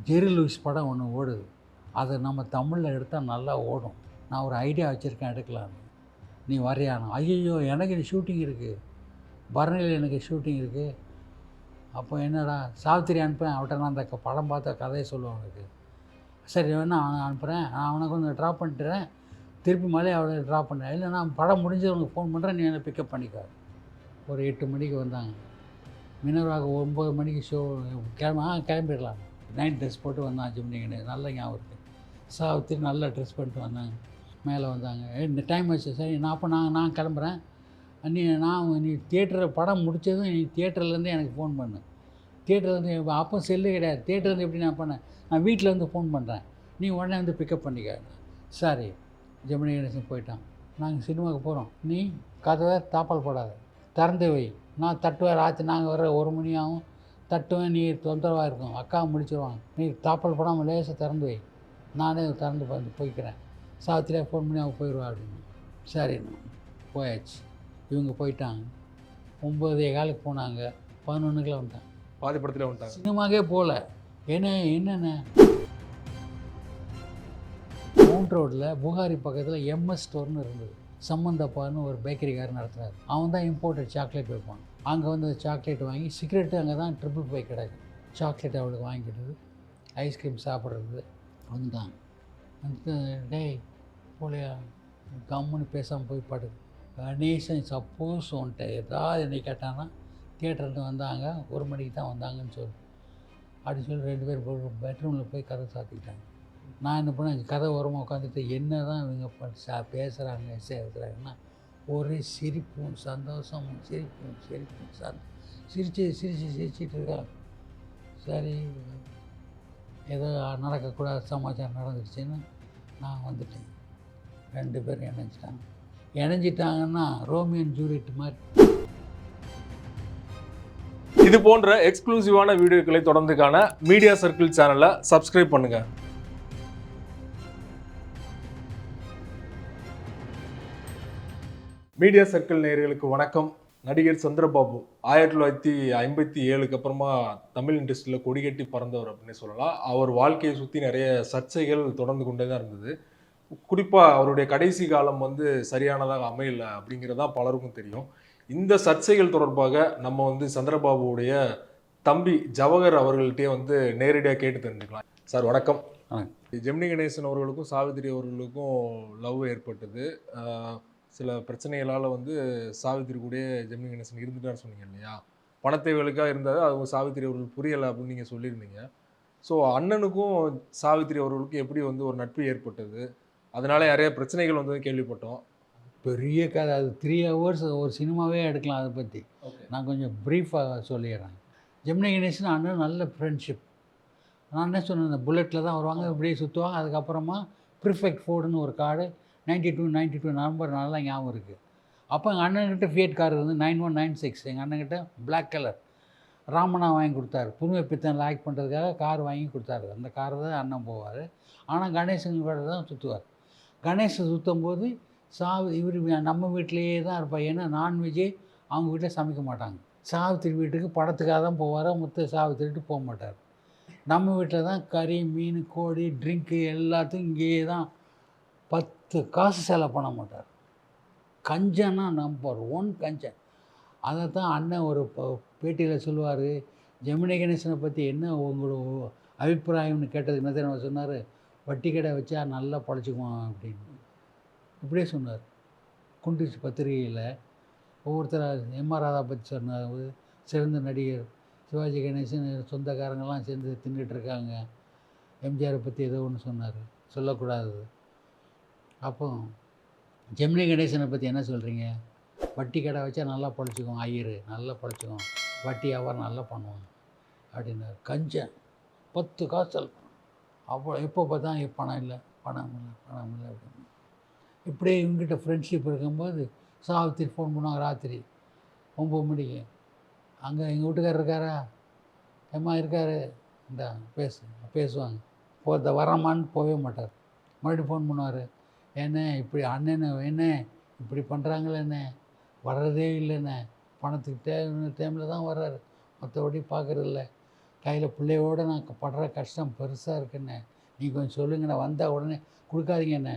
ஜெரி Lewis படம் ஒன்று ஓடுது. அதை நம்ம தமிழில் எடுத்தால் நல்லா ஓடும். நான் ஒரு ஐடியா வச்சுருக்கேன் எடுக்கலான்னு. நீ வரையானோ? ஐயையோ எனக்கு ஷூட்டிங் இருக்குது, பரணியில் எனக்கு ஷூட்டிங் இருக்குது. அப்போ என்னடா சாவித்திரி அனுப்புகிறேன், அவட்ட நான் அந்த படம் பார்த்த கதையை சொல்லுவேன் அவனுக்கு. சரி வேணா அவனை அனுப்புகிறேன், நான் அவனை கொஞ்சம் ட்ராப் பண்ணிட்டுறேன், திருப்பி மலையை அவளை ட்ராப் பண்ணுறேன். இல்லை நான் படம் முடிஞ்சு உனக்கு ஃபோன் பண்ணுறேன், நீ என்னை பிக்கப் பண்ணிக்க. ஒரு 8 மணிக்கு வந்தாங்க. மினர்வாக 9 மணிக்கு ஷோ கிளம்பிடலாம். நைட் ட்ரெஸ் போட்டு வந்தான் ஜெமினி கணேசன், நல்ல ஞாபகம் இருக்குது. சாவித்திரி நல்லா ட்ரெஸ் பண்ணிட்டு வந்தாங்க. மேலே வந்தாங்க. இந்த டைம் ஆச்சு, சரி நான் அப்போ நான் கிளம்புறேன், நீ தியேட்டரில் படம் முடித்ததும் நீ தியேட்டர்லேருந்து எனக்கு ஃபோன் பண்ணு. தியேட்டர்லேருந்து அப்போ செல்லு கிடையாது, தியேட்டர்லேருந்து எப்படி நான் பண்ணேன், நான் வீட்டிலேருந்து ஃபோன் பண்ணுறேன், நீ உடனே வந்து பிக்கப் பண்ணிக்க. சரி ஜெமினி கணேசன் போயிட்டான். நாங்கள் சினிமாவுக்கு போகிறோம். நீ கதவை தாப்பால் போடாத, திறந்து வை. நான் தட்டுவேன், ராத்திரி நாங்கள் வர 1 மணி ஆகும், தட்டுவேன், நீ தொந்தரவாக இருக்கும், அக்கா முடிச்சிடுவாங்க, நீ தாப்பால் போடாமல் லேசாக திறந்து வை, நானே திறந்து வந்து போய்க்கிறேன். சாவித்திரியாக ஃபோன் பண்ணி அவங்க போயிடுவா அப்படின்னு. சரிண்ணா போயாச்சு. இவங்க போயிட்டாங்க. 9:15 போனாங்க, 11 வந்துட்டாங்க. பாதி படத்தில் வந்துட்டாங்க. சினிமாவே போகல. என்னென்ன மவுண்ட் ரோட்டில் புகாரி பக்கத்தில் எம்எஸ் ஸ்டோர்னு இருந்தது. சம்மந்தப்பான்னு ஒரு பேக்கரிக்காரர் நடத்துனார். அவன் தான் இம்போர்ட்டட் சாக்லேட் வைப்பான். அங்கே வந்து சாக்லேட் வாங்கி, சிகரெட்டு அங்கே தான் 555 கிடைக்கும். சாக்லேட் அவளுக்கு வாங்கிக்கிட்டது, ஐஸ்கிரீம் சாப்பிட்றது. வந்தான் வந்து, டேய் போலையா, கம்முன்னு பேசாமல் போய் படுது. கணேசன் சப்போஸ் உன்ட்ட ஏதாவது என்னை கேட்டான்னா, தியேட்டர்லேருந்து வந்தாங்க 1 மணிக்கு தான் வந்தாங்கன்னு சொல்லு அப்படி சொல்லி 2 பேர் பெட்ரூமில் போய் கதை சாத்திக்கிட்டாங்க. நான் என்ன பண்ணேன், கதை ஓரமாக உட்காந்துட்டு என்ன தான் இவங்க பேசுகிறாங்க பேசுகிறாங்கன்னா, ஒரே சிரிப்பும் சந்தோஷமும் சிரிச்சிட்டு இருக்காங்க. சரி ஏதோ நடக்கக்கூடாத சமாச்சாரம் நடந்துருச்சுன்னு நான் வந்துட்டேன். 2 பேரும் இணைஞ்சிட்டாங்கன்னா ரோமியோ அண்ட் ஜூலியட் மாதிரி. இது போன்ற எக்ஸ்க்ளூசிவான வீடியோக்களை தொடர்ந்து காண மீடியா சர்க்கிள் சேனலை சப்ஸ்கிரைப் பண்ணுங்க. மீடியா சர்க்கிள் நேயர்களுக்கு வணக்கம். நடிகர் சந்திரபாபு 1957க்கு அப்புறமா தமிழ் இண்டஸ்ட்ரியில் கொடிகட்டி பறந்தவர் அப்படின்னு சொல்லலாம். அவர் வாழ்க்கையை சுற்றி நிறைய சர்ச்சைகள் தொடர்ந்து கொண்டே தான் இருந்தது. குறிப்பாக அவருடைய கடைசி காலம் வந்து சரியானதாக அமையல அப்படிங்கிறதா பலருக்கும் தெரியும். இந்த சர்ச்சைகள் தொடர்பாக நம்ம வந்து சந்திரபாபுவுடைய தம்பி ஜவஹர் அவர்கள்ட்டே வந்து நேரடியாக கேட்டு தெரிஞ்சுக்கலாம். சார் வணக்கம். ஜெமினி கணேசன் அவர்களுக்கும் சாவித்திரி அவர்களுக்கும் லவ் ஏற்பட்டது. சில பிரச்சனைகளால் வந்து சாவித்திரி கூட ஜெமினி கணேசன் இருந்துட்டான்னு சொன்னீங்க இல்லையா? பணத்தேவைகளுக்காக இருந்தால் அது சாவித்திரி அவர்கள் புரியலை அப்படின்னு நீங்கள் சொல்லியிருந்தீங்க. ஸோ அண்ணனுக்கும் சாவித்திரி அவர்களுக்கும் எப்படி வந்து ஒரு நட்பு ஏற்பட்டது, அதனால நிறைய பிரச்சனைகள் வந்து கேள்விப்பட்டோம். பெரிய கதை, அது 3 hours ஒரு சினிமாவே எடுக்கலாம் அதை பற்றி. நான் கொஞ்சம் ப்ரீஃபாக சொல்லிடுறேன். ஜெமினி கணேசன் அண்ணன் நல்ல ஃப்ரெண்ட்ஷிப். நான் என்ன சொன்னேன், இந்த புல்லட்டில் தான் வருவாங்க, இப்படியே சுற்றுவாங்க. அதுக்கப்புறமா ப்ரிஃபெக்ட் ஃபோர்டுன்னு ஒரு கார்டு 92 நவம்பர் நல்லா ஞாபகம் இருக்குது. அப்போ எங்கள் அண்ணன்கிட்ட ஃபியட் கார் வந்து 9196. எங்கள் அண்ணன்கிட்ட பிளாக் கலர் ராமனா வாங்கி கொடுத்தாரு. புதுமை பித்தனில் ஆக்ட் பண்ணுறதுக்காக கார் வாங்கி கொடுத்தாரு. அந்த கார் தான் அண்ணன் போவார். ஆனால் கணேசன் கூட தான் சுற்றுவார். கணேசன் சுற்றும் போது இவர் நம்ம வீட்டிலையே தான் இருப்பார். ஏன்னா நான்வெஜ்ஜே அவங்க வீட்டில் சமைக்க மாட்டாங்க. சாவித்திரி வீட்டுக்கு படத்துக்காக தான் போவார், மொத்த சாவித்திரிட்டு போக மாட்டார். நம்ம வீட்டில் தான் கறி, மீன், கோழி, ட்ரிங்க்கு எல்லாத்தையும் இங்கேயே தான். 10 காசு செலவு பண்ண மாட்டார். கஞ்சன்னா நம்பர் 1 கஞ்சன். அதை தான் அண்ணன் ஒரு பேட்டியில் சொல்லுவார். ஜெமினி கணேசனை பற்றி என்ன உங்களோட அபிப்பிராயம்னு கேட்டதுக்கு என்ன தெரியுமா சொன்னார், வட்டி கடை வச்சா நல்லா பழச்சிக்குவான் அப்படின்னு இப்படியே சொன்னார். குண்டிச்சு பத்திரிகையில் ஒவ்வொருத்தர் எம்ஆர் ராதா பற்றி சொன்னார், சிறந்த நடிகர் சிவாஜி கணேசன் சொந்தக்காரங்கள்லாம் சேர்ந்து தின்னுட்டுருக்காங்க. எம்ஜிஆரை பற்றி ஏதோ ஒன்று சொன்னார், சொல்லக்கூடாது. அப்போ ஜெமினி கணேசனை பற்றி என்ன சொல்கிறீங்க, வட்டி கடை வச்சா நல்லா பழச்சிக்குவோம், ஐயர் நல்லா பழச்சிக்குவோம், வட்டி வியாபாரம் நல்லா பண்ணுவோம் அப்படின்னாரு. கஞ்சன் 10 காசு செலவு. அப்போ எப்போ பார்த்தா பணம் இல்லை அப்படின்னு இப்படியே இவங்ககிட்ட ஃப்ரெண்ட்ஷிப் இருக்கும்போது சாவித்திரி ஃபோன் பண்ணுவாங்க ராத்திரி 9 மணிக்கு. அங்கே எங்கள் வீட்டுக்காரர் இருக்காரா, ஏம்மா இருக்கார், இந்த பேசுவாங்க. வரமான்னு போகவே மாட்டார். மறுபடியும் ஃபோன் பண்ணுவார், என்ன இப்படி அண்ணனை என்ன இப்படி பண்ணுறாங்களே, என்ன வர்றதே இல்லைண்ணே, பணத்துக்கு டைமில் தான் வர்றாரு, மற்றபடி பார்க்குறதில்ல. கையில் பிள்ளையோடு நான் படுற கஷ்டம் பெருசாக இருக்குண்ணே, நீங்கள் கொஞ்சம் சொல்லுங்கண்ணே, வந்தால் உடனே கொடுக்காதீங்க என்ன,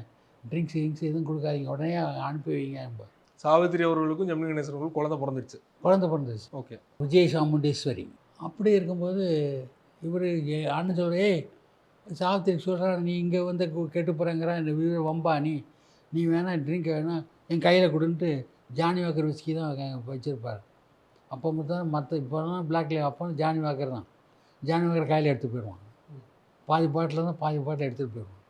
ட்ரிங்க்ஸ் கிங்க்ஸ் எதுவும் கொடுக்காதீங்க, உடனே அனுப்பி வைங்க. சாவித்திரி அவர்களுக்கும் ஜெமினி கணேசன் அவர்களுக்கும் குழந்தை பிறந்துருச்சு. குழந்த பிறந்துச்சு. ஓகே. விஜய் சாமுண்டீஸ்வரி. அப்படி இருக்கும்போது இவர் அண்ணன் சொல்கிற, ஏய் சாவித்திரிக்கு சொல்கிறான், நீ இங்கே வந்து கெட்டு போகிறேங்கிறான், இந்த வீடு வம்பா, நீ வேணா ட்ரிங்க் வேணா என் கையில் கொடுன்ட்டு ஜானி வாக்கர் விஸ்கி தான் வச்சுருப்பார். அப்போ மட்டும் மற்ற இப்போலாம் பிளாக்ல அப்போ ஜானி வாக்கர் தான். ஜானி வாக்கர் கையில் எடுத்து போயிடுவான். பாதி பாட்டில் தான் பாதி பாட்டில் எடுத்துகிட்டு போயிடுவான்.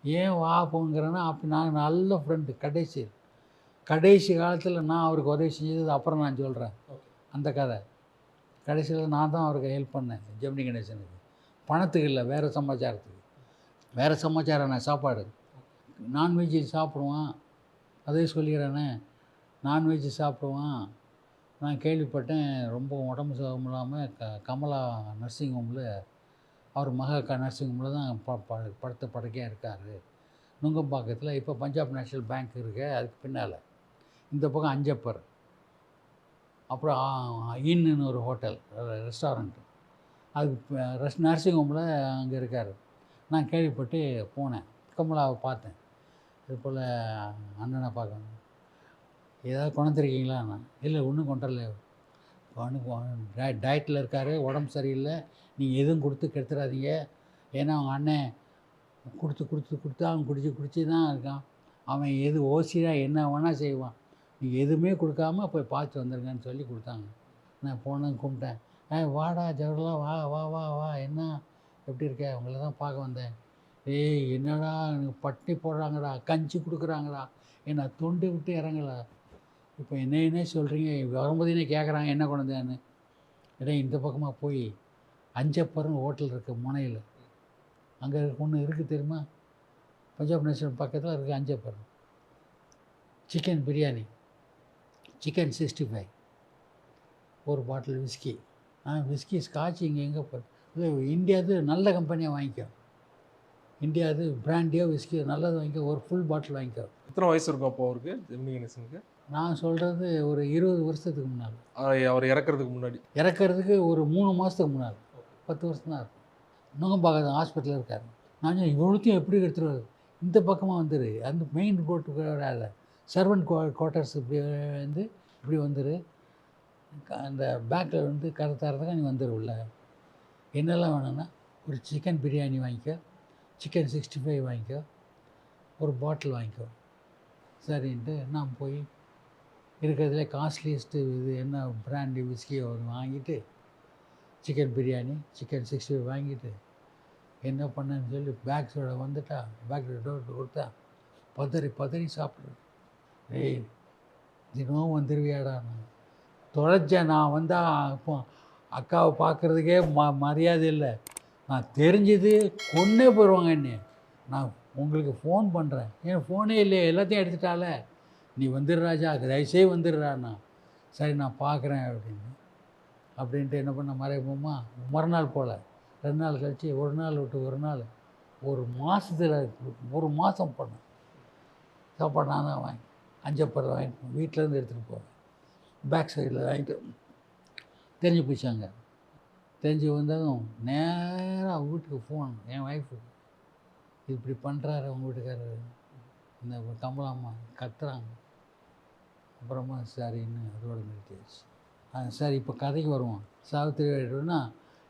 ஏன் வா போங்கிறேன்னா, அப்போ நான் நல்ல ஃப்ரெண்டு. கடைசி காலத்தில் நான் அவருக்கு உதவி செஞ்சது அப்புறம் நான் சொல்கிறேன் அந்த கதை. கடைசியில் நான் தான் அவருக்கு ஹெல்ப் பண்ணேன் ஜெமினி கணேசனுக்கு. பணத்துக்கு இல்லை, வேறு சமாச்சாரத்துக்கு. வேறு சமாச்சாரம் நான் சாப்பாடு நான்வெஜ்ஜு சாப்பிடுவான், அதே சொல்லிக்கிறேனே, நான்வெஜ்ஜு சாப்பிடுவான். நான் கேள்விப்பட்டேன் ரொம்ப உடம்பு சுகம் இல்லாமல் கமலா நர்சிங் ஹோமில், அவர் நர்சிங் ஹோமில் தான் படுத்த படுக்கையாக இருக்கார் நுங்கம்பாக்கத்தில். இப்போ பஞ்சாப் நேஷ்னல் பேங்க் இருக்கு, அதுக்கு பின்னால் இந்த பக்கம் அஞ்சப்பர், அப்புறம் இன்னுன்னு ஒரு ஹோட்டல் ரெஸ்டாரண்ட்டு, அதுக்கு நர்சிங் ஹோமில் அங்கே இருக்கார். நான் கேள்விப்பட்டு போனேன், கமலாவை பார்த்தேன். இது போல் அண்ணனை பார்க்கணும், ஏதாவது கொண்டுருக்கீங்களா? நான் இல்லை ஒன்றும் கொண்டுல, டயட்டில் இருக்கார், உடம்பு சரியில்லை, நீங்கள் எதுவும் கொடுத்து கெடுத்துடாதீங்க. ஏன்னா அவங்க அண்ணன் கொடுத்து அவன் குடிச்சு தான் இருக்கான். அவன் எது ஓசியாக என்ன வேணால் செய்வான், நீங்கள் எதுவுமே கொடுக்காம போய் பார்த்து வந்துருங்கன்னு சொல்லி கொடுத்தாங்க. நான் போனேன், கும்பிட்டேன். வாடா ஜவஹர்லாம், வா வா வா வா, என்ன எப்படி இருக்க, உங்களை தான் பார்க்க வந்தேன். ஏய் என்னடா எனக்கு பட்டினி போடுறாங்கடா, கஞ்சி கொடுக்குறாங்கடா, என்னை தொண்டு விட்டு இறங்கலை. இப்போ என்ன சொல்கிறீங்க, வரும்போது என்ன கேட்குறாங்க என்ன கொண்டேன்னு. இடம் இந்த பக்கமாக போய் அஞ்சப்பருன்னு ஹோட்டல் இருக்குது முனையில், அங்கே ஒன்று இருக்குது தெரியுமா, பஞ்சாப் நேஷனல் பக்கத்தில் இருக்குது அஞ்சப்பர். சிக்கன் பிரியாணி, சிக்கன் 65, ஒரு பாட்டில் விஸ்கி. விஸ்கி ஸ்காட்ச் இங்கே எங்கே இது இந்தியாவது நல்ல கம்பெனியாக வாங்கிக்கோ, இந்தியாவது பிராண்டியோ விஸ்கி நல்லது வாங்கிக்கோ, ஒரு ஃபுல் பாட்டில் வாங்கிக்கோ. எத்தனை வயசு இருக்கும் அப்போ அவருக்கு, ஜெமினி கணேசனுக்கு? நான் சொல்கிறது ஒரு 20 வருஷத்துக்கு முன்னால். அவர் இறக்கிறதுக்கு முன்னாடி? இறக்கிறதுக்கு ஒரு 3 மாதத்துக்கு முன்னால், 10 வருஷம் தான் இருக்கும். நுங்கம்பாக்கம் ஹாஸ்பிட்டலில் இருக்கார். நான் இவ்வளோத்தையும் எப்படி எடுத்துகிட்டு வருது, இந்த பக்கமாக வந்துடு, அந்த மெயின் ரோட்டுக்கு வராத, சர்வன்ட் குவார்ட்டர்ஸ் இப்படி வந்து இப்படி வந்துடு, அந்த பேக்கில் வந்து கருத்தாரதுக்கு நீ வந்துடு உள்ள. என்னெல்லாம் வேணும்னா ஒரு சிக்கன் பிரியாணி வாங்கிக்கோ, சிக்கன் 65 வாங்கிக்கோ, ஒரு பாட்டில் வாங்கிக்கோ. சரின்ட்டு நான் போய் இருக்கிறதுலே காஸ்ட்லியஸ்ட்டு இது என்ன பிராண்டு விஸ்கி வாங்கிட்டு, சிக்கன் பிரியாணி சிக்கன் 65 வாங்கிட்டு என்ன பண்ணேன்னு சொல்லி பேக்ஸோட வந்துட்டா, பேக்கில் டோர் கொடுத்தா பதறி சாப்பிட்றேன். ஏய் தினமும் வந்துடுவியாடா, நான் தொலைச்சேன். நான் வந்தால் இப்போ அக்காவை பார்க்குறதுக்கே மரியாதை இல்லை, நான் தெரிஞ்சது கொன்னே போயிடுவாங்க என்னை. நான் உங்களுக்கு ஃபோன் பண்ணுறேன், ஏன் ஃபோனே இல்லையே, எல்லாத்தையும் எடுத்துட்டால, நீ வந்துடு ராஜா, தயவுசெய்து வந்துடுறாண்ணா. சரி நான் பார்க்குறேன் அப்படின்ட்டு என்ன பண்ண மறைமுகமா மறுநாள் போல் 2 நாள் கழித்து, ஒரு நாள் விட்டு ஒரு நாள், ஒரு மாதத்தில் 1 மாதம் பண்ணேன் சாப்பாடு. நான் தான் வாங்கி அஞ்சப்பரை வாங்கிட்டு வீட்டிலேருந்து எடுத்துகிட்டு போவேன், பேக் சைடில் வாங்கிட்டு. தெரிஞ்சு போச்சாங்க. தெரிஞ்சு வந்ததும் நேராக வீட்டுக்கு ஃபோன், என் ஒய்ஃபுக்கு, இது இப்படி பண்ணுறாரு அவங்க வீட்டுக்காரரு, இந்த கமலாம்மா கத்துறாங்க. அப்புறமா சரின்னு அதோடு நிறுத்தியாச்சு. சார் இப்போ கதைக்கு வருவோம். சாவித்திரினா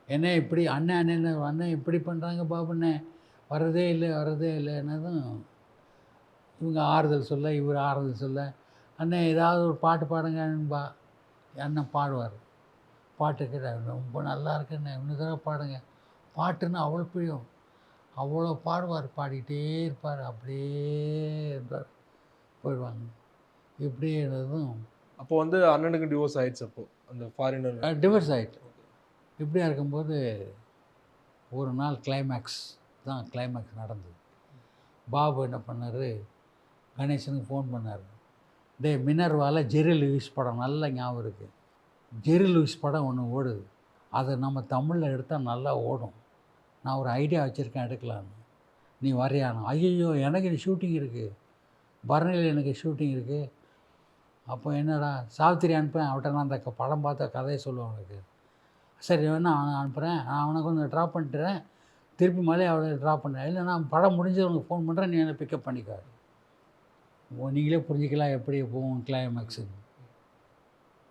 என்ன இப்படி அண்ணன் இப்படி பண்ணுறாங்க பாபுண்ணே, வரதே இல்லை என்னதும் இவங்க ஆறுதல் சொல்ல, இவர் ஆறுதல் சொல்ல, அண்ணன் ஏதாவது ஒரு பாட்டு பாடுங்கன்பா. அண்ணன் பாடுவார், பாட்டு கேட்டார், ரொம்ப நல்லா இருக்குண்ணே, இன்னும் தடவை பாடுங்க. பாட்டுன்னு அவ்வளோ பிரியம், அவ்வளோ பாடுவார், பாடிக்கிட்டே இருப்பார், அப்படியே இருப்பார். போயிடுவாங்க. இப்படின்றதும் அப்போ வந்து அண்ணனுக்கு டிவோர்ஸ் ஆயிடுச்சு. அப்போ அந்த ஃபாரினர் டிவோர்ஸ் ஆகிட்டு இப்படியா இருக்கும்போது ஒரு நாள் கிளைமேக்ஸ் நடந்தது. பாபு என்ன பண்ணார், கணேசனுக்கு ஃபோன் பண்ணார். மினர்வாவில் ஜெரி லூயிஸ் படம் நல்ல ஞாபகம் இருக்குது. ஜெரி லூயிஸ் படம் ஒன்று ஓடுது, அதை நம்ம தமிழில் எடுத்தால் நல்லா ஓடும், நான் ஒரு ஐடியா வச்சுருக்கேன் எடுக்கலான்னு, நீ வரையானோ. ஐயோ எனக்கு ஷூட்டிங் இருக்குது, பரணியில் எனக்கு ஷூட்டிங் இருக்குது. அப்போ என்னடா சாவித்திரி அனுப்பேன், அவட்ட நான் அந்த படம் பார்த்த கதையை சொல்லுவேன் உனக்கு. சரி வேணா அவனை அனுப்புகிறேன், நான் அவனை கொஞ்சம் ட்ராப் பண்ணிட்டுறேன், திருப்பி மலையை அவளை ட்ராப் பண்ணுறேன், இல்லை நான் படம் முடிஞ்சு உனக்கு ஃபோன் பண்ணுறேன், நீ என்னை பிக்கப் பண்ணிக்க. நீங்களே புரிஞ்சிக்கலாம் எப்படி போகும் கிளைமேக்ஸு.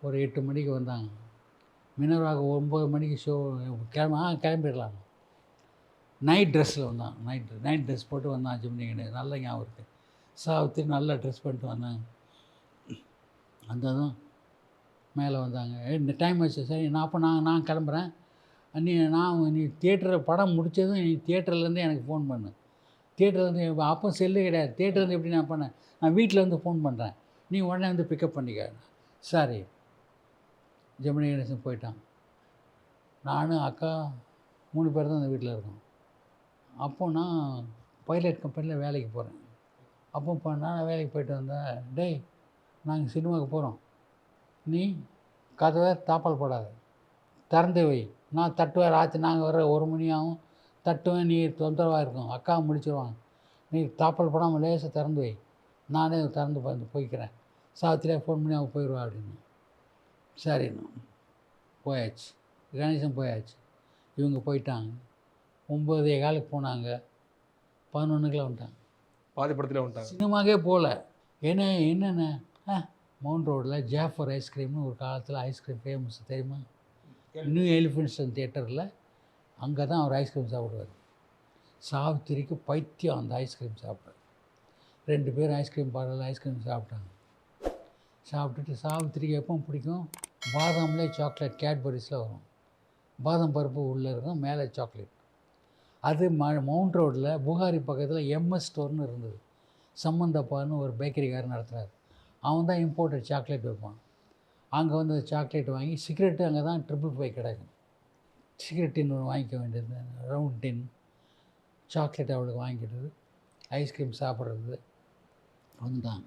ஒரு 8 மணிக்கு வந்தாங்க. மினர்வாக 9 மணிக்கு ஷோ கிளம்பிடலாம். நைட் ட்ரெஸ்ஸில் வந்தான். நைட் ட்ரெஸ் போட்டு வந்தான் ஜெமினி கணேசன். நல்ல ஞாபகம் இருக்குது. சாவித்திரி நல்லா ட்ரெஸ் பண்ணிட்டு வந்தாங்க. வந்ததும் மேலே வந்தாங்க. இந்த டைம் ஆச்சு, சரி நான் கிளம்புறேன், நீ தியேட்டரில் படம் முடித்ததும் நீ தியேட்டர்லேருந்து எனக்கு ஃபோன் பண்ணு. தியேட்டர்லேருந்து அப்போ செல்லு கிடையாது. தியேட்டர்லேருந்து எப்படி நான் பண்ணேன், நான் வீட்டில் வந்து ஃபோன் பண்ணுறேன், நீ உடனே வந்து பிக்கப் பண்ணிக்க. சரி. ஜெமினி கணேசன் போயிட்டான். நான் அக்கா 3 பேர் தான் அந்த வீட்டில் இருக்கோம். அப்போ நான் பைலட் கம்பெனியில் வேலைக்கு போகிறேன். அப்போ நான் வேலைக்கு போயிட்டு வந்தேன். டேய், நாங்கள் சினிமாவுக்கு போகிறோம், நீ கதவை தாப்பால் போடாத, திறந்து வை, நான் தட்டுவேன். ராத்திரி நாங்கள் வர 1 மணி ஆகும், தட்டுவேன், நீ தொந்தரவாக இருக்கும், அக்கா முடிச்சிடுவாங்க, நீ தாப்பால் போடாமல் லேசாக திறந்து வை, நானே திறந்து போய்க்கிறேன், சாத்திரியாக ஃபோன் பண்ணி அவன் போயிடுவா அப்படின்னு. சரிண்ணா போயாச்சு. கணேசன் போயாச்சு. இவங்க போயிட்டாங்க. 9:15 போனாங்க, 11 வந்துட்டாங்க. பாதி படத்தில் வந்துட்டாங்க. சினிமாக்கே போகல. என்னென்ன மவுண்ட் ரோடில் ஜாஃபர் ஐஸ்கிரீம்னு ஒரு காலத்தில் ஐஸ்கிரீம் ஃபேமஸ் தெரியுமா? நியூ எலிஃபென்ட்ஸ் தியேட்டரில் அங்கே தான் அவர் ஐஸ்கிரீம் சாப்பிடுவார். சாவித்திரிக்கு பைத்தியம் அந்த ஐஸ்கிரீம் சாப்பிட்றாரு. 2 பேரும் ஐஸ்கிரீம் பார்லரில் ஐஸ்கிரீம் சாப்பிட்டாங்க. சாப்பிட்டுட்டு சாவித்திரிக்கு எப்போ பிடிக்கும், பாதாம்லேயே சாக்லேட் கேட்பரிஸில் வரும், பாதாம் பருப்பு உள்ளே இருக்கும், மேலே சாக்லேட். அது மவுண்ட் ரோடில் புகாரி பக்கத்தில் எம்எஸ் ஸ்டோர்னு இருந்தது. சம்மந்தப்பான்னு ஒரு பேக்கரிக்காரன் நடத்துகிறார். அவன் தான் இம்போர்ட்டட் சாக்லேட் வைப்பான். அங்கே வந்து சாக்லேட் வாங்கி, சிகரெட்டு அங்கே தான் 555 கிடைக்கும். சிகரெட் டின் ஒன்று வாங்கிக்க வேண்டியது, ரவுண்ட் டின். சாக்லேட் அவளுக்கு வாங்கிக்கிட்டது, ஐஸ்கிரீம் சாப்பிட்றது. வந்துட்டான்.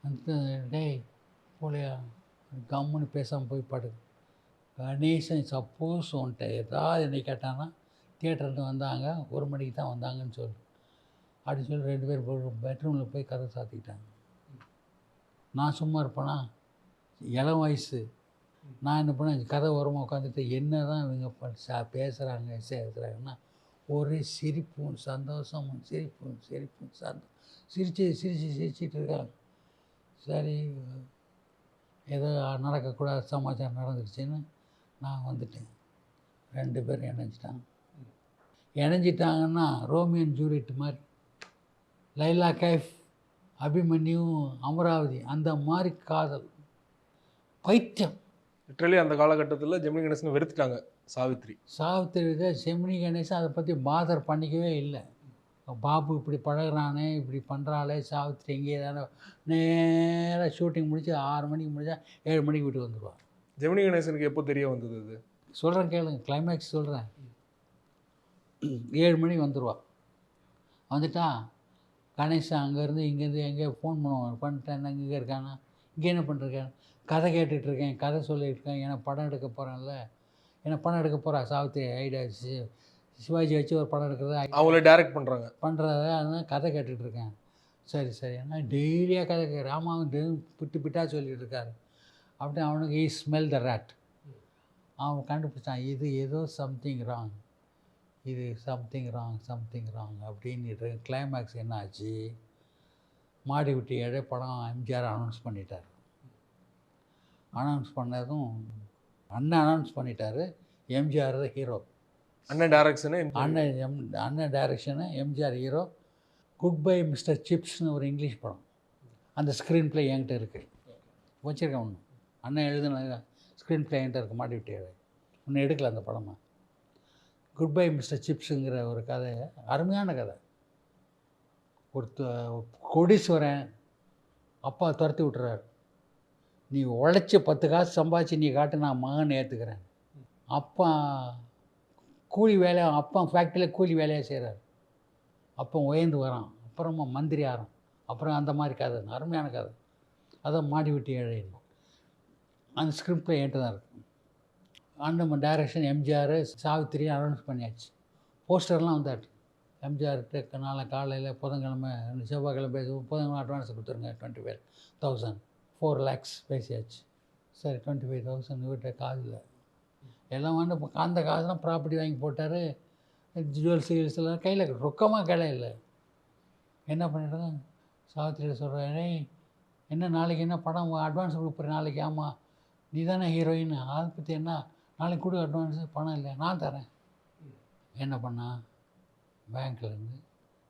வந்து டேய் போலையா, கம்முன்னு பேசாமல் போய் படு. கணேசன் சப்போஸ் உன்ட்ட ஏதாவது என்னை கேட்டான்னா, தியேட்டர்லேருந்து வந்தாங்க 1 மணிக்கு தான் வந்தாங்கன்னு சொல்லு அப்படின்னு சொல்லி 2 பேர் பெட்ரூமில் போய் கதை சாத்திக்கிட்டாங்க. நான் சும்மா இருப்பேனா, இளம் வயசு. நான் என்ன பண்ணேன், கதை ஓரமாக உட்காந்துட்டு என்ன தான் இவங்க பேசுகிறாங்க சேர்க்குறாங்கன்னா, ஒரே சிரிப்பும் சந்தோஷமும் சிரிப்பும் சிரிச்சிட்டு இருக்காங்க. சரி, ஏதோ நடக்கக்கூடாத சமாச்சாரம் நடந்துருச்சுன்னு நான் வந்துட்டேன். 2 பேரும் இணைஞ்சிட்டாங்கன்னா ரோமியன் ஜூலியட் மாதிரி, லைலா கைஃப், அபிமன்யு, அமராவதி, அந்த மாதிரி காதல் பைத்தியம். லிட்ரலி அந்த காலகட்டத்தில் ஜெமினி கணேசன் வெறுத்துட்டாங்க சாவித்திரி. ஜெமினி கணேசன் அதை பற்றி பாதர் பண்ணிக்கவே இல்லை. பாபு இப்படி பழகிறானே, இப்படி பண்ணுறாளே சாவித்திரி, எங்கேயே தானே நேராக ஷூட்டிங் முடித்து 6 மணிக்கு முடித்தா 7 மணிக்கு வீட்டுக்கு வந்துடுவான். ஜெமினி கணேசனுக்கு எப்போ தெரிய வந்தது அது? சொல்கிறேன் கேளுங்க, கிளைமேக்ஸ் சொல்கிறேன். 7 மணிக்கு வந்துடுவான். வந்துட்டா கணேசன் அங்கேருந்து இங்கேருந்து எங்கேயோ ஃபோன் பண்ணுவான், பண்ணிட்டேன் இங்கே இருக்கானா, இங்கே என்ன பண்ணிருக்கேன், கதை கேட்டுட்ருக்கேன், கதை சொல்லியிருக்கேன், எனக்கு படம் எடுக்க போகிறேன்ல, எனக்கு படம் எடுக்க போகிறா சாவித்திரி, ஐடியா சிவாஜி வச்சு ஒரு படம் எடுக்கிறது, அவங்கள டைரக்ட் பண்ணுறத அதனால் கதை கேட்டுட்ருக்கேன். சரி ஆனால் டெய்லியாக கதை ராமாவும் பிட்டாக சொல்லிகிட்டு இருக்காரு. அப்படி அவனுக்கு ஸ்மெல் த ரேட். அவன் கண்டுபிடிச்சான், இது ஏதோ சம்திங் ராங் அப்படின்னு. கிளைமேக்ஸ் என்ன ஆச்சு, மாடி விட்டு ஏழை படம் எம்ஜிஆர் அனௌன்ஸ் பண்ணிட்டார். அனௌன்ஸ் பண்ணதும் அனௌன்ஸ் பண்ணிட்டார், எம்ஜிஆர் தான் ஹீரோ. அண்ணன் டைரக்ஷனு, MGR hero. Good bye mister சிப்ஸ்னு ஒரு இங்கிலீஷ் படம், அந்த ஸ்க்ரீன் ப்ளே என்கிட்ட இருக்குது, வச்சுருக்கேன். ஒன்று அண்ணன் எழுதுன ஸ்க்ரீன் ப்ளே என்கிட்ட இருக்குது, மாட்டி விட்டு ஒன்று எடுக்கல அந்த படமாக. குட் பை மிஸ்டர் சிப்ஸுங்கிற ஒரு கதை, அருமையான கதை. ஒரு கோடீஸ்வரன் அப்பா துரத்தி விட்டுறாரு, நீ உழைச்சி 10 காசு சம்பாதிச்சு நீ காட்டு, நான் மகன் ஏற்றுக்கிறேன். அப்பா கூலி வேலையாக, அப்பா ஃபேக்ட்ரியில் கூலி வேலையாக செய்கிறார். அப்போ உயர்ந்து வரான், அப்புறமா மந்திரி ஆகிறான், அப்புறம் அந்த மாதிரி கதை, அருமையான கதை. அதான் மாடி விட்டு ஏழை. அந்த ஸ்கிரிப்டில் என்கிட்ட தான் இருக்குது. அந்த டைரக்ஷன் எம்ஜிஆர், சாவித்திரி அனௌன்ஸ் பண்ணியாச்சு. போஸ்டர்லாம் வந்தாட்டு. எம்ஜிஆர்கிட்ட நாளை காலையில் புதன்கிழமை செவ்வாய்க்கிழமை புதன்கிழமை அட்வான்ஸ் கொடுத்துருங்க 25,000 4 lakhs பேசியாச்சு. சரி 25,000 வீட்டை காதில் எல்லாம் வந்து இப்போ அந்த காசுலாம் ப்ராப்பர்ட்டி வாங்கி போட்டார். ஜுவல்ஸ் கில்ஸ் எல்லாம் கையில் ரொக்கமாக கையில் இல்லை. என்ன பண்ணிட்டாங்க, சாவித்திரியை சொல்கிறேன், என்ன நாளைக்கு என்ன படம் அட்வான்ஸ் கொடுக்குறேன் நாளைக்கு. ஆமாம், நீ தானே ஹீரோயின், அதை பற்றி என்ன, நாளைக்கு கொடு அட்வான்ஸு, பணம் இல்லை நான் தரேன். என்ன பண்ணா, பேங்க்லேருந்து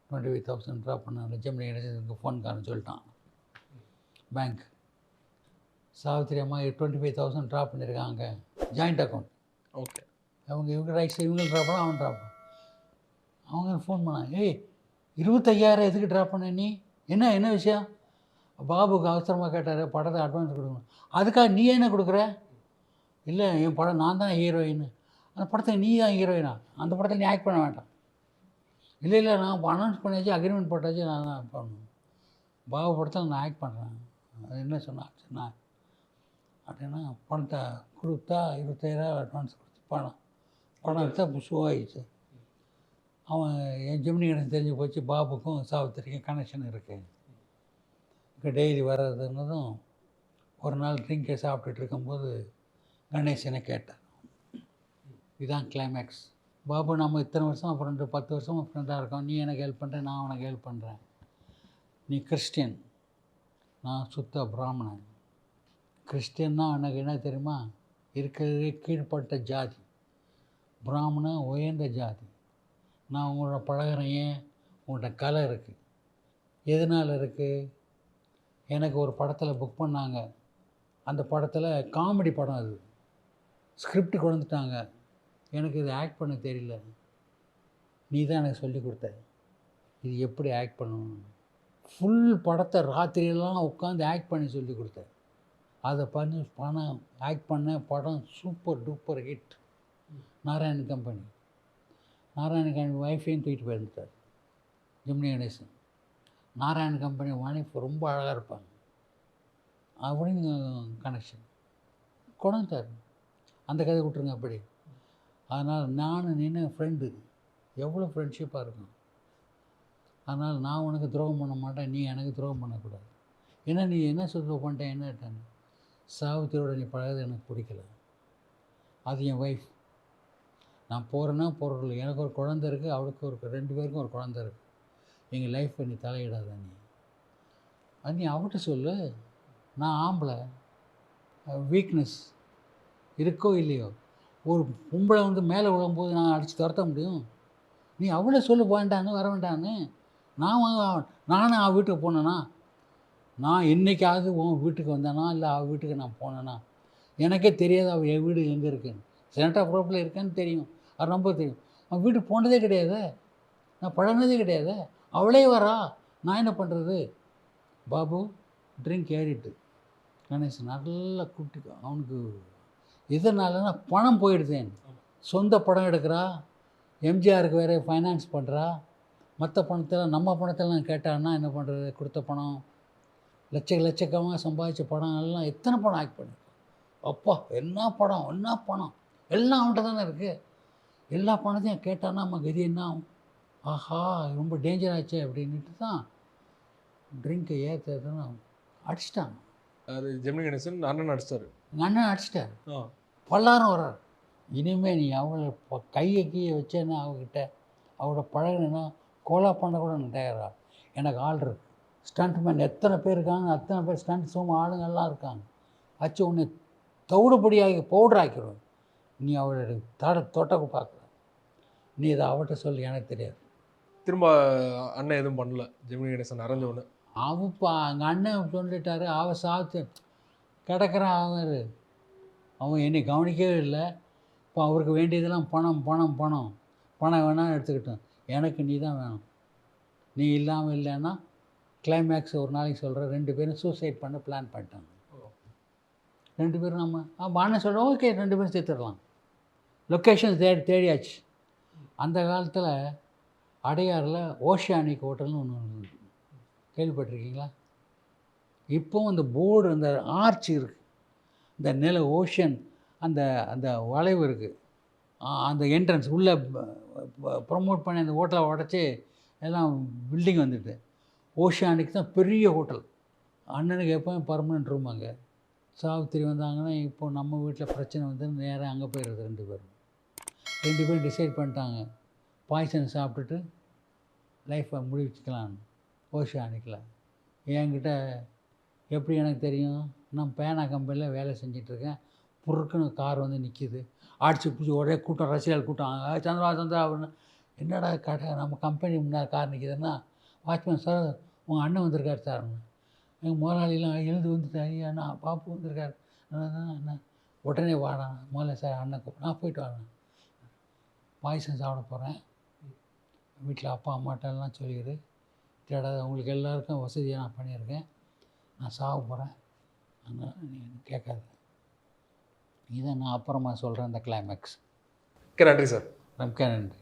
25,000 ட்ரா பண்ண ஜெமினி கணேசனுக்கு ஃபோன்காரன் சொல்லிட்டான். பேங்க் சாவித்திரி அம்மா 25,000 ட்ரா பண்ணியிருக்காங்க, ஜாயிண்ட் அக்கௌண்ட். ஓகே. இவங்க ரைட்ஸ் இவங்க ட்ரா பண்ண அவன் ட்ரா பண்ண. அவங்க ஃபோன் பண்ணான், 25,000 எதுக்கு ட்ரா பண்ண நீ, என்ன விஷயம்? பாபுக்கு அவசரமாக கேட்டார், படத்தை அட்வான்ஸ் கொடுக்கணும். அதுக்காக நீ என்ன கொடுக்குற? இல்லை என் படம் நான் தான் ஹீரோயின். அந்த படத்தை நீ தான் ஹீரோயினா? அந்த படத்தில் நீ ஆக்ட் பண்ண வேண்டாம். இல்லை நான் அனௌன்ஸ் பண்ணியாச்சு, அக்ரிமெண்ட் போட்டாச்சு, நான் தான் பண்ணணும். பாபு படத்தில் நான் ஆக்ட் பண்ணுறேன். அது என்ன சொன்னா அப்படின்னா, பணத்தை கொடுத்தா 25,000 அட்வான்ஸ் கொடுத்து படம் எடுத்தா ஷோ ஆகிடுச்சு. அவன் என் ஜெமினி கணேசன் தெரிஞ்சு போச்சு, பாபுக்கும் சாவித்திரிக்கும் கனெக்ஷன் இருக்குது. இப்போ டெய்லி வர்றதுன்னதும் ஒரு நாள் ட்ரிங்கை சாப்பிட்டுட்டு இருக்கும்போது கணேசனை கேட்டார். இதுதான் கிளைமேக்ஸ். பாபு, நம்ம இத்தனை வருஷம் ஃப்ரெண்டு, 10 வருஷமாக ஃப்ரெண்டாக இருக்கோம். நீ எனக்கு ஹெல்ப் பண்ணுறேன், நான் உனக்கு ஹெல்ப் பண்ணுறேன். நீ கிறிஸ்டியன், நான் சுத்த பிராமணன். கிறிஸ்டியன்னா எனக்கு என்ன தெரியுமா, இருக்கிறதே கீழ்ப்பட்ட ஜாதி. பிராமணன் உயர்ந்த ஜாதி. நான் உங்களோட பழகிறேன், ஏன்? உங்கள்கிட்ட கலை இருக்குது. எதனால் இருக்குது? எனக்கு ஒரு படத்தில் புக் பண்ணாங்க. அந்த படத்தில் காமெடி படம், அது ஸ்கிரிப்ட் கொண்டு வந்துட்டாங்க. எனக்கு இது ஆக்ட் பண்ண தெரியல, நீ தான் எனக்கு சொல்லி கொடுத்த, இது எப்படி ஆக்ட் பண்ணணும். ஃபுல் படத்தை ராத்திரியெல்லாம் உட்காந்து ஆக்ட் பண்ணி சொல்லி கொடுத்த. அதை பண்ணி பணம் ஆக்ட் பண்ண படம் super duper hit. Narayan company ஒய்ஃபையும் தூக்கிட்டு போயிருந்தார் ஜெமினி கணேசன். நாராயண் கம்பெனி ஒய்ஃப் ரொம்ப அழகாக இருப்பாங்க அப்படின்னு கனெக்ஷன் கொண்டாந்தார். அந்த கதை விட்டுருங்க அப்படி. அதனால் நான் நின்று ஃப்ரெண்டு, எவ்வளோ ஃப்ரெண்ட்ஷிப்பாக இருக்கும். அதனால் நான் உனக்கு துரோகம் பண்ண மாட்டேன், நீ எனக்கு துரோகம் பண்ணக்கூடாது. ஏன்னா நீ என்ன சொல்ல பண்ணிட்டேன், என்ன சாவித்திரியோட நீ பழகிறது எனக்கு பிடிக்கல. அது என் ஒய்ஃப். நான் போகிறேன்னா போகிறதில்ல, எனக்கு ஒரு குழந்தை இருக்குது, அவளுக்கு ஒரு 2 பேருக்கும் ஒரு குழந்தை இருக்குது. எங்கள் லைஃப்பை நீ தலையிடாத, அது நீ அவட்ட சொல்லு. நான் ஆம்பளை, வீக்னஸ் இருக்கோ இல்லையோ, ஒரு பொம்பளை வந்து மேலே விழும்போது நான் அடித்து துரத்த முடியும்? நீ அவளை சொல்லு, வேண்டான்னு வர வேண்டான்னு. நானும் அவள் வீட்டுக்கு போனேன்னா, நான் என்றைக்காவது உன் வீட்டுக்கு வந்தேனா இல்லை அவள் வீட்டுக்கு நான் போனேன்னா, எனக்கே தெரியாது அவள் என் வீடு எங்கே இருக்குன்னு. சென்ட்ரா ப்ரோப்பில் இருக்கேன்னு தெரியும், அது ரொம்ப தெரியும். அவன் வீட்டுக்கு போனதே கிடையாது, நான் பழகினதே கிடையாது. அவளே வரா, நான் என்ன பண்ணுறது? பாபு ட்ரிங்க் ஏறிட்டு கணேசன் நல்லா கூப்பிட்டு, அவனுக்கு இதனாலனா பணம் போயிடுதேன். சொந்த படம் எடுக்கிறா, எம்ஜிஆருக்கு வேறு ஃபைனான்ஸ் பண்ணுறா, மற்ற பணத்தில் நம்ம பணத்தெல்லாம் கேட்டான்னா என்ன பண்ணுறது? கொடுத்த பணம் லட்சக்கமாக சம்பாதிச்ச படம் எல்லாம் எத்தனை படம் ஆக்ட் பண்ணிருக்கோம். அப்பா என்ன படம் எல்லாம் அவன்கிட்ட தானே இருக்குது. எல்லா பணத்தையும் கேட்டான்னா நம்ம கதி என்ன ஆகும்? ஆஹா, ரொம்ப டேஞ்சர் ஆச்சு அப்படின்ட்டு தான் ட்ரிங்கை ஏற்றுறதுன்னு அடிச்சிட்டாங்க. அது ஜெமினி கணேசன் அண்ணன் அடிச்சிட்டாரு. எங்கள் அண்ணன் அடிச்சிட்டார். பல்லாரம் வர்றார். இனிமேல் நீ அவளை கையை வச்சேன்னா அவகிட்ட அவளோட பழகினா கோலா பண்ண கூட எனக்கு தயாரா. எனக்கு ஆள் இருக்கு, ஸ்டண்ட்மேன் எத்தனை பேர் இருக்காங்க, அத்தனை பேர் ஸ்டண்ட் சோம ஆளுங்கள்லாம் இருக்காங்க. அச்சு உன்னை தவிடுபடியாகி பவுடர் ஆக்கிடுவேன். நீ அவளோட தொட்டக்கு பார்க்கல, நீ இதை அவட்ட சொல்லி, எனக்கு தெரியாது. திரும்ப அண்ணன் எதுவும் பண்ணல ஜெமினி கணேசன் அரைஞ்ச ஒன்று. அவப்பா எங்கள் அண்ணன் சொல்லிட்டாரு, அவன் சாத்து கிடக்கிறான். அவன் என்னை கவனிக்கவே இல்லை. இப்போ அவருக்கு வேண்டியதெல்லாம் பணம் வேணாம் எடுத்துக்கிட்டோம். எனக்கு நீ தான் வேணும். நீ இல்லாமல் இல்லைன்னா கிளைமேக்ஸ் ஒரு நாளைக்கு சொல்கிற, 2 பேரும் சூசைட் பண்ண பிளான் பண்ணிட்டாங்க. 2 பேரும் நம்ம அண்ணன் சொல்கிறோம், ஓகே 2 பேரும் சேர்த்துடலாம். லொக்கேஷன் தேடியாச்சு. அந்த காலத்தில் அடையாறில் ஓஷியானிக் ஹோட்டல்னு ஒன்று கேள்விப்பட்டிருக்கீங்களா? இப்போவும் அந்த போர்டு, அந்த ஆர்ச் இருக்குது, இந்த நில ஓஷன், அந்த அந்த வளைவு இருக்குது, அந்த என்ட்ரன்ஸ் உள்ளே ப்ரொமோட் பண்ணி அந்த ஹோட்டலை உடச்சி எல்லாம் பில்டிங் வந்துட்டு. ஓஷியானிக் தான் பெரிய ஹோட்டல். அண்ணனுக்கு எப்போவும் பர்மனெண்ட் ரூம் அங்கே. சாவித்திரி வந்தாங்கன்னா இப்போ நம்ம வீட்டில் பிரச்சனை வந்து நேராக அங்கே போயிடுறது 2 பேரும் டிசைட் பண்ணிட்டாங்க பாய்சன் சாப்பிட்டுட்டு லைஃப்பை முடிச்சுக்கலான்னு ஓஷோ அன்னைக்கலாம். என்கிட்ட எப்படி எனக்கு தெரியும், நான் பேனா கம்பெனியில் வேலை செஞ்சிட்ருக்கேன். புருக்குன்னு கார் வந்து நிற்கிது, அடிச்சு பிடிச்சி ஒரே கூட்டம், ரசிகர்கள் கூட்டம். சந்திரா சந்திரா அப்படின்னு. என்னடா கடை நம்ம கம்பெனி முன்னாடி கார் நிற்கிதுன்னா, வாட்ச்மேன் சார் உங்கள் அண்ணன் வந்திருக்காரு சார். எங்கள் முதலாளிலாம் எழுந்து வந்துட்டார். ஐயா நான் பாப்பு வந்திருக்காரு. அண்ணா உடனே வாடா முதல்ல சார் அண்ணன் நான் போயிட்டு வரேன். பாயசம் சாப்பிட போகிறேன், வீட்டில் அப்பா அம்மாட்டெல்லாம் சொல்லிடு, தேடாத உங்களுக்கு எல்லாருக்கும் வசதியாக நான் பண்ணியிருக்கேன், நான் சாக போகிறேன், அதனால் நீ கேட்காத. இதை நான் அப்புறமா சொல்கிறேன். இந்த கிளைமேக்ஸ். நன்றி சார். ரொம்ப நன்றி.